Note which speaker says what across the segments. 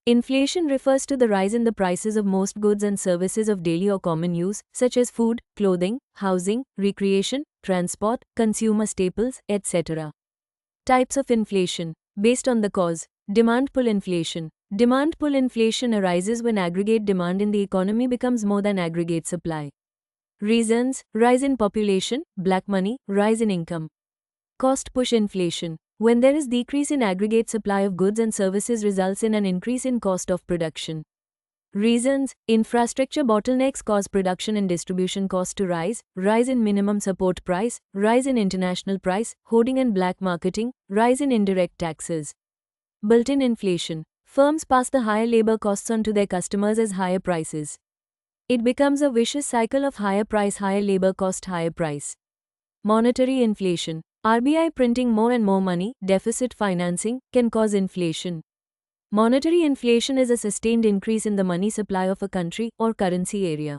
Speaker 1: Inflation refers to the rise in the prices of most goods and services of daily or common use, such as food, clothing, housing, recreation, transport, consumer staples, etc. Types of inflation. Based on the cause. Demand pull inflation. Demand pull inflation arises when aggregate demand in the economy becomes more than aggregate supply. Reasons: rise in population, black money, rise in income. Cost push inflation. When there is decrease in aggregate supply of goods and services results in an increase in cost of production. Reasons: infrastructure bottlenecks cause production and distribution costs to rise, rise in minimum support price, rise in international price, hoarding and black marketing, rise in indirect taxes. Built-in inflation. Firms pass the higher labor costs on to their customers as higher prices. It becomes a vicious cycle of higher price, higher labor cost, higher price. Monetary inflation. RBI printing more and more money, deficit financing, can cause inflation. Monetary inflation is a sustained increase in the money supply of a country or currency area.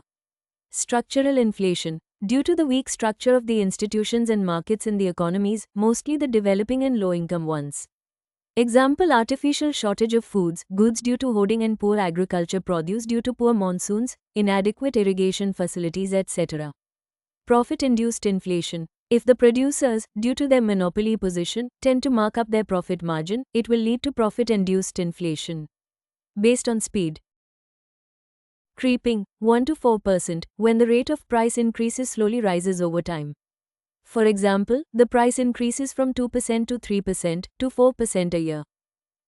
Speaker 1: Structural inflation. Due to the weak structure of the institutions and markets in the economies, mostly the developing and low-income ones. Example: artificial shortage of foods, goods due to hoarding and poor agriculture produce due to poor monsoons, inadequate irrigation facilities, etc. Profit-induced inflation. If the producers, due to their monopoly position, tend to mark up their profit margin, it will lead to profit-induced inflation. Based on speed. Creeping, 1 to 4%, when the rate of price increases slowly rises over time. For example, the price increases from 2% to 3% to 4% a year.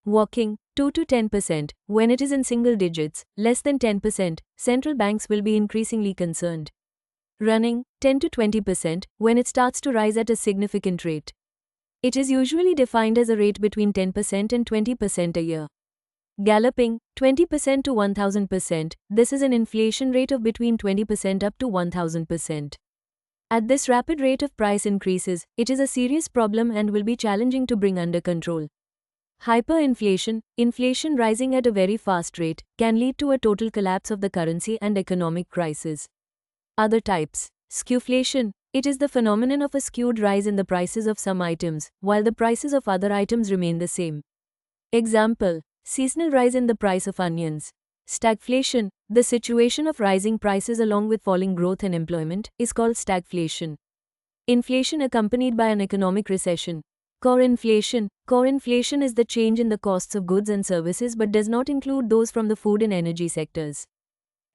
Speaker 1: Walking, 2 to 10%, when it is in single digits, less than 10%, central banks will be increasingly concerned. Running, 10 to 20%, when it starts to rise at a significant rate. It is usually defined as a rate between 10% and 20% a year. Galloping, 20% to 1000%, this is an inflation rate of between 20% up to 1000%. At this rapid rate of price increases, it is a serious problem and will be challenging to bring under control. Hyperinflation, inflation rising at a very fast rate, can lead to a total collapse of the currency and economic crisis. Other types. Skewflation, it is the phenomenon of a skewed rise in the prices of some items, while the prices of other items remain the same. Example: seasonal rise in the price of onions. Stagflation, the situation of rising prices along with falling growth and employment, is called stagflation. Inflation accompanied by an economic recession. Core inflation. Core inflation is the change in the costs of goods and services but does not include those from the food and energy sectors.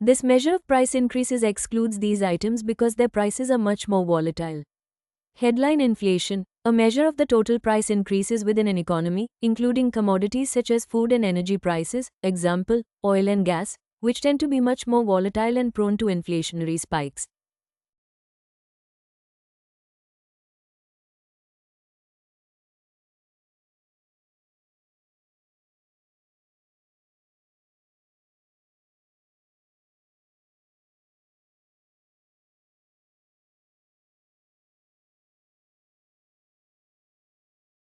Speaker 1: This measure of price increases excludes these items because their prices are much more volatile. Headline inflation, a measure of the total price increases within an economy, including commodities such as food and energy prices, example, oil and gas, which tend to be much more volatile and prone to inflationary spikes.